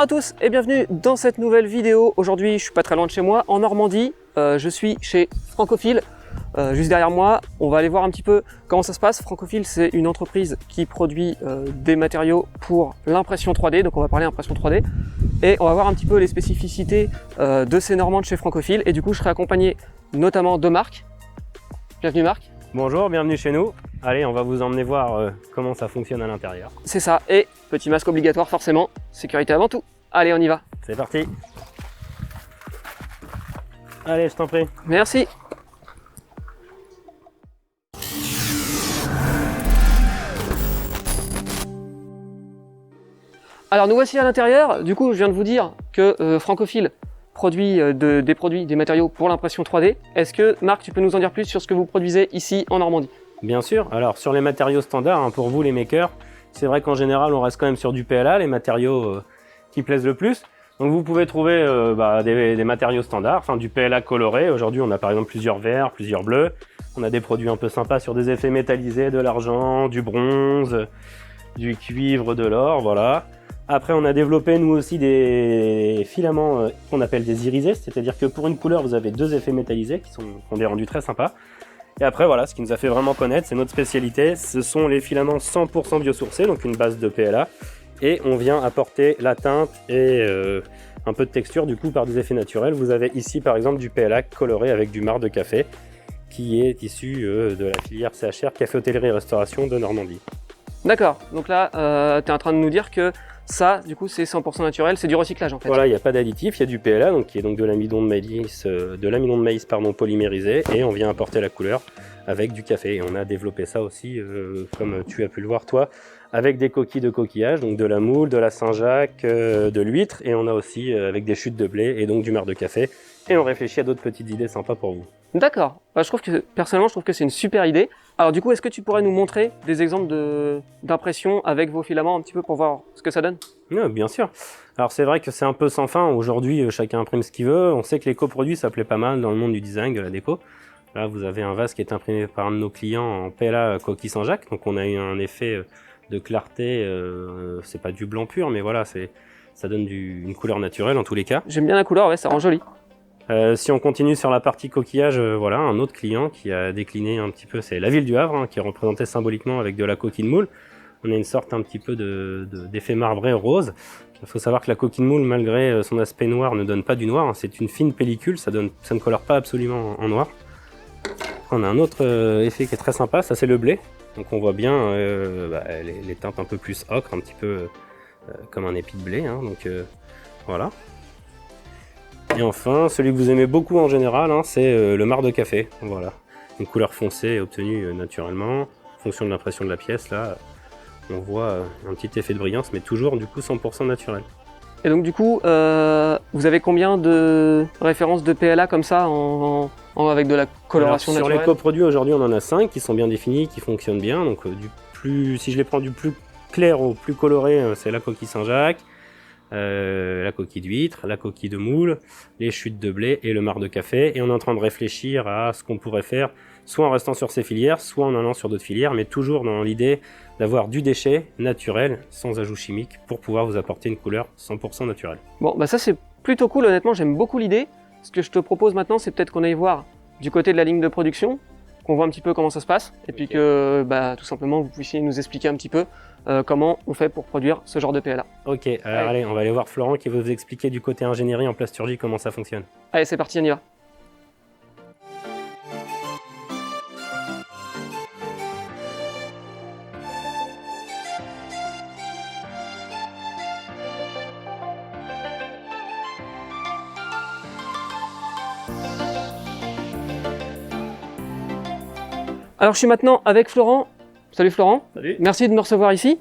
à tous et bienvenue dans cette nouvelle vidéo. Aujourd'hui, je suis pas très loin de chez moi, en Normandie. Je suis chez Francophile, juste derrière moi. On va aller voir un petit peu comment ça se passe. Francophile, c'est une entreprise qui produit des matériaux pour l'impression 3D. Donc on va parler impression 3D. Et on va voir un petit peu les spécificités de ces Normands de chez Francophile. Et du coup, je serai accompagné notamment de Marc. Bienvenue Marc. Bonjour, bienvenue chez nous. Allez, on va vous emmener voir comment ça fonctionne à l'intérieur. C'est ça, et petit masque obligatoire forcément, sécurité avant tout. Allez, on y va. C'est parti. Allez, je t'en prie. Merci. Alors nous voici à l'intérieur. Du coup, je viens de vous dire que Francophile produit des matériaux pour l'impression 3D. Est-ce que Marc, tu peux nous en dire plus sur ce que vous produisez ici en Normandie? Bien sûr. Alors sur les matériaux standards, pour vous les makers, c'est vrai qu'en général on reste quand même sur du PLA, les matériaux qui plaisent le plus. Donc vous pouvez trouver des matériaux standards, enfin du PLA coloré. Aujourd'hui on a par exemple plusieurs verts, plusieurs bleus. On a des produits un peu sympas sur des effets métallisés, de l'argent, du bronze, du cuivre, de l'or, voilà. Après, on a développé nous aussi des filaments qu'on appelle des irisés, c'est-à-dire que pour une couleur, vous avez deux effets métallisés qui ont des rendus très sympas. Et après, voilà, ce qui nous a fait vraiment connaître, c'est notre spécialité, ce sont les filaments 100% biosourcés, donc une base de PLA. Et on vient apporter la teinte et un peu de texture du coup par des effets naturels. Vous avez ici par exemple du PLA coloré avec du marc de café, qui est issu de la filière CHR, Café Hôtellerie et Restauration de Normandie. D'accord, donc là, tu es en train de nous dire que ça, du coup, c'est 100% naturel, c'est du recyclage en fait. Voilà, il n'y a pas d'additif, il y a du PLA, donc, qui est donc de l'amidon de maïs, polymérisé, et on vient apporter la couleur avec du café. Et on a développé ça aussi, comme tu as pu le voir toi, avec des coquilles de coquillage, donc de la moule, de la Saint-Jacques, de l'huître, et on a aussi avec des chutes de blé et donc du marc de café. Et on réfléchit à d'autres petites idées sympas pour vous. D'accord, personnellement je trouve que c'est une super idée. Alors du coup, est-ce que tu pourrais nous montrer des exemples d'impression avec vos filaments un petit peu pour voir ce que ça donne? Oui, bien sûr. Alors c'est vrai que c'est un peu sans fin. Aujourd'hui, chacun imprime ce qu'il veut. On sait que les coproduits, ça plaît pas mal dans le monde du design, de la déco. Là, vous avez un vase qui est imprimé par un de nos clients en PLA coquille Saint-Jacques. Donc on a eu un effet de clarté, c'est pas du blanc pur, mais voilà, ça donne une couleur naturelle en tous les cas. J'aime bien la couleur, ouais, ça rend joli. Si on continue sur la partie coquillage, voilà, un autre client qui a décliné un petit peu, c'est la ville du Havre, qui est représentée symboliquement avec de la coquille de moule. On a une sorte un petit peu d'effet marbré rose. Il faut savoir que la coquille de moule, malgré son aspect noir, ne donne pas du noir. C'est une fine pellicule, ça ne colore pas absolument en noir. On a un autre effet qui est très sympa, ça c'est le blé. Donc on voit bien les teintes un peu plus ocre, un petit peu comme un épi de blé. Donc voilà. Et enfin, celui que vous aimez beaucoup en général, c'est le marc de café. Voilà, une couleur foncée obtenue naturellement. En fonction de l'impression de la pièce, là, on voit un petit effet de brillance, mais toujours du coup 100% naturel. Et donc du coup, vous avez combien de références de PLA comme ça avec de la coloration naturelle? Sur les coproduits, aujourd'hui, on en a 5 qui sont bien définis, qui fonctionnent bien. Donc si je les prends du plus clair au plus coloré, c'est la coquille Saint-Jacques. La coquille d'huître, la coquille de moule, les chutes de blé et le marc de café. Et on est en train de réfléchir à ce qu'on pourrait faire, soit en restant sur ces filières, soit en allant sur d'autres filières, mais toujours dans l'idée d'avoir du déchet naturel, sans ajout chimique, pour pouvoir vous apporter une couleur 100% naturelle. Bon, bah ça c'est plutôt cool, honnêtement, j'aime beaucoup l'idée. Ce que je te propose maintenant, c'est peut-être qu'on aille voir du côté de la ligne de production, qu'on voit un petit peu comment ça se passe, et puis que tout simplement vous puissiez nous expliquer un petit peu comment on fait pour produire ce genre de PLA. Ok, alors allez, on va aller voir Florent qui va vous expliquer du côté ingénierie en plasturgie comment ça fonctionne. Allez, c'est parti, on y va. Alors je suis maintenant avec Florent. Salut Florent. Salut. Merci de me recevoir ici.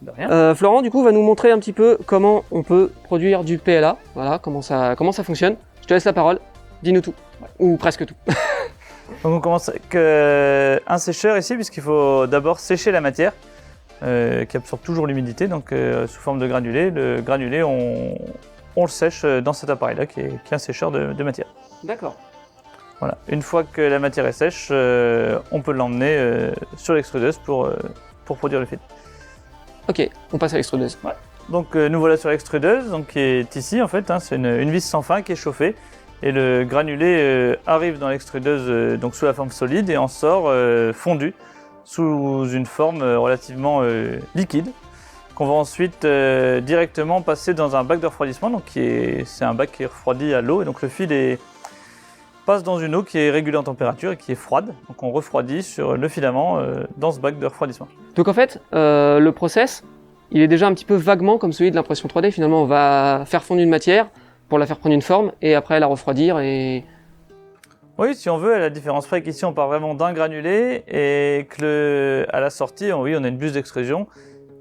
De rien. Florent du coup va nous montrer un petit peu comment on peut produire du PLA. Voilà, comment ça fonctionne. Je te laisse la parole. Dis-nous tout. Ouais. Ou presque tout. Donc on commence avec un sécheur ici puisqu'il faut d'abord sécher la matière qui absorbe toujours l'humidité, donc sous forme de granulé. Le granulé on le sèche dans cet appareil là qui est un sécheur de matière. D'accord. Voilà. Une fois que la matière est sèche, on peut l'emmener sur l'extrudeuse pour produire le film. Ok, on passe à l'extrudeuse. Ouais. donc nous voilà sur l'extrudeuse, donc qui est ici en fait, hein, c'est une vis sans fin qui est chauffée. Et le granulé arrive dans l'extrudeuse donc sous la forme solide et en sort fondu sous une forme relativement liquide qu'on va ensuite directement passer dans un bac de refroidissement. Donc c'est un bac qui est refroidi à l'eau et donc le fil passe dans une eau qui est régulée en température et qui est froide. Donc on refroidit sur le filament dans ce bac de refroidissement. Donc en fait, le process, il est déjà un petit peu vaguement comme celui de l'impression 3D. Finalement, on va faire fondre une matière pour la faire prendre une forme et après la refroidir et... Oui, si on veut, à la différence près qu'ici on part vraiment d'un granulé et que à la sortie, on a une buse d'extrusion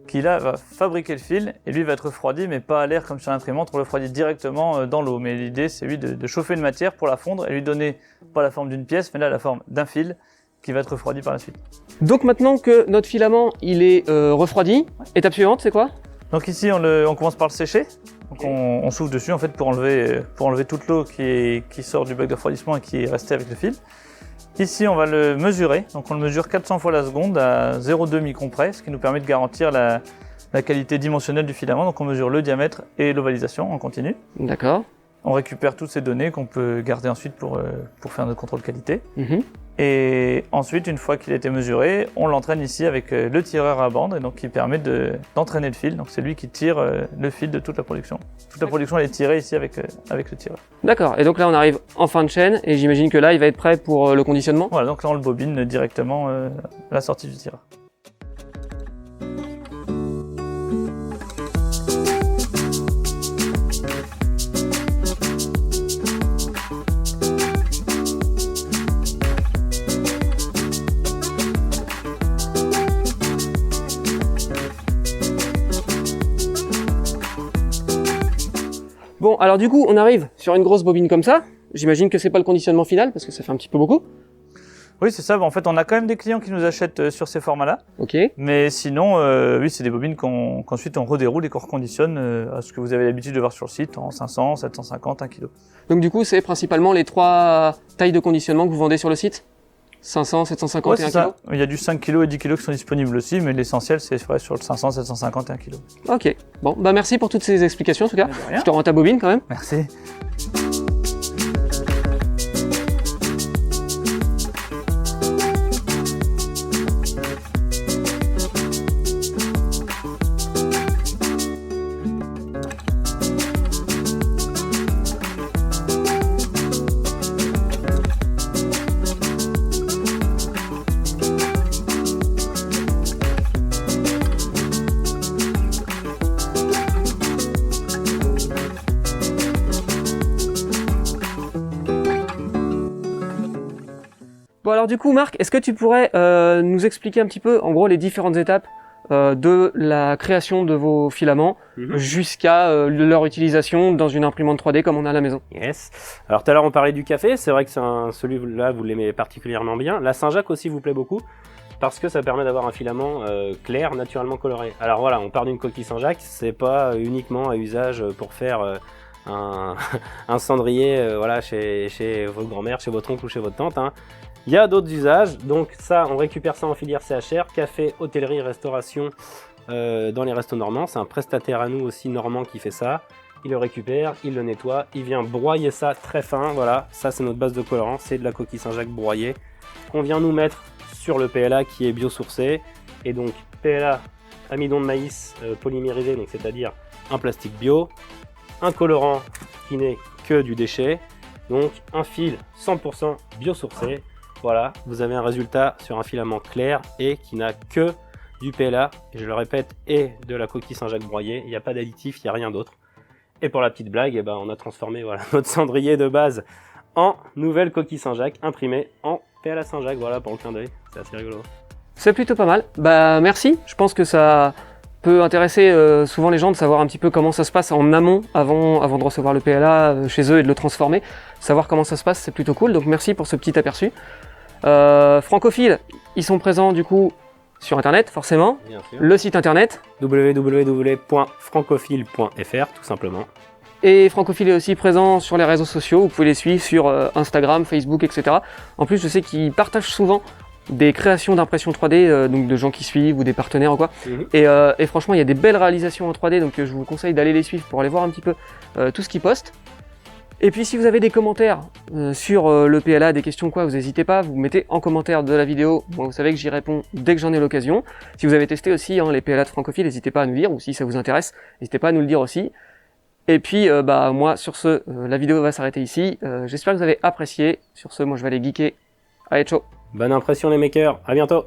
qui là va fabriquer le fil et lui va être refroidi mais pas à l'air comme sur l'imprimante, on le refroidit directement dans l'eau. Mais l'idée c'est lui de chauffer une matière pour la fondre et lui donner pas la forme d'une pièce mais là la forme d'un fil qui va être refroidi par la suite. Donc maintenant que notre filament il est refroidi, étape suivante c'est quoi? Donc ici on commence par le sécher. Donc on souffle dessus en fait pour enlever toute l'eau qui sort du bac de refroidissement et qui est restée avec le fil. Ici on va le mesurer, donc on le mesure 400 fois la seconde à 0,2 micron près, ce qui nous permet de garantir la qualité dimensionnelle du filament. Donc on mesure le diamètre et l'ovalisation en continu. D'accord. On récupère toutes ces données qu'on peut garder ensuite pour faire notre contrôle qualité. Mmh. Et ensuite, une fois qu'il a été mesuré, on l'entraîne ici avec le tireur à bande, et donc qui permet d'entraîner le fil. Donc c'est lui qui tire le fil de toute la production. Toute la production elle est tirée ici avec le tireur. D'accord, et donc là on arrive en fin de chaîne, et j'imagine que là il va être prêt pour le conditionnement? Voilà, donc là on le bobine directement à la sortie du tireur. Bon, alors du coup, on arrive sur une grosse bobine comme ça. J'imagine que c'est pas le conditionnement final, parce que ça fait un petit peu beaucoup. Oui, c'est ça. En fait, on a quand même des clients qui nous achètent sur ces formats-là. Ok. Mais sinon, oui, c'est des bobines qu'ensuite on redéroule et qu'on reconditionne à ce que vous avez l'habitude de voir sur le site en 500, 750, 1 kg. Donc du coup, c'est principalement les 3 tailles de conditionnement que vous vendez sur le site? 500, 750 ouais, et 1 ça. kg? Il y a du 5 kg et 10 kg qui sont disponibles aussi, mais l'essentiel c'est sur le 500, 750 et 1 kg. Ok. Bon, bah merci pour toutes ces explications en tout cas. Je te rends ta bobine quand même. Merci. Bon alors du coup Marc, est-ce que tu pourrais nous expliquer un petit peu en gros les différentes étapes de la création de vos filaments jusqu'à leur utilisation dans une imprimante 3D comme on a à la maison? Yes. Alors tout à l'heure on parlait du café, c'est vrai que celui-là vous l'aimez particulièrement bien. La Saint-Jacques aussi vous plaît beaucoup parce que ça permet d'avoir un filament clair, naturellement coloré. Alors voilà, on part d'une coquille Saint-Jacques, c'est pas uniquement à usage pour faire un cendrier voilà, chez votre grand-mère, chez votre oncle ou chez votre tante. Hein. Il y a d'autres usages, donc ça, on récupère ça en filière CHR, café, hôtellerie, restauration dans les restos normands. C'est un prestataire à nous aussi normand qui fait ça. Il le récupère, il le nettoie, il vient broyer ça très fin. Voilà, ça c'est notre base de colorant, c'est de la coquille Saint-Jacques broyée qu'on vient nous mettre sur le PLA qui est biosourcé. Et donc PLA, amidon de maïs polymérisé, donc c'est-à-dire un plastique bio, un colorant qui n'est que du déchet, donc un fil 100% biosourcé. Voilà, vous avez un résultat sur un filament clair et qui n'a que du PLA, et je le répète, et de la coquille Saint-Jacques broyée. Il n'y a pas d'additif, il n'y a rien d'autre. Et pour la petite blague, eh ben, on a transformé voilà, notre cendrier de base en nouvelle coquille Saint-Jacques imprimée en PLA Saint-Jacques. Voilà pour le clin d'œil, c'est assez rigolo. C'est plutôt pas mal. Bah merci, je pense que ça peut intéresser souvent les gens de savoir un petit peu comment ça se passe en amont avant de recevoir le PLA chez eux et de le transformer. Savoir comment ça se passe, c'est plutôt cool, donc merci pour ce petit aperçu. Francophile, ils sont présents du coup sur internet forcément, Bien sûr. le site internet www.francophile.fr tout simplement. et Francophile est aussi présent sur les réseaux sociaux, vous pouvez les suivre sur Instagram, Facebook, etc. En plus je sais qu'ils partagent souvent des créations d'impressions 3D, donc de gens qui suivent ou des partenaires ou quoi. Et franchement, il y a des belles réalisations en 3D, donc je vous conseille d'aller les suivre pour aller voir un petit peu tout ce qu'ils postent. Et puis si vous avez des commentaires sur le PLA, des questions quoi, vous n'hésitez pas, vous mettez en commentaire de la vidéo. Moi, vous savez que j'y réponds dès que j'en ai l'occasion. Si vous avez testé aussi les PLA de Francophile, n'hésitez pas à nous dire, ou si ça vous intéresse, n'hésitez pas à nous le dire aussi. Et puis moi, sur ce, la vidéo va s'arrêter ici. J'espère que vous avez apprécié. Sur ce, moi je vais aller geeker. Allez, ciao! Bonne impression les makers, à bientôt!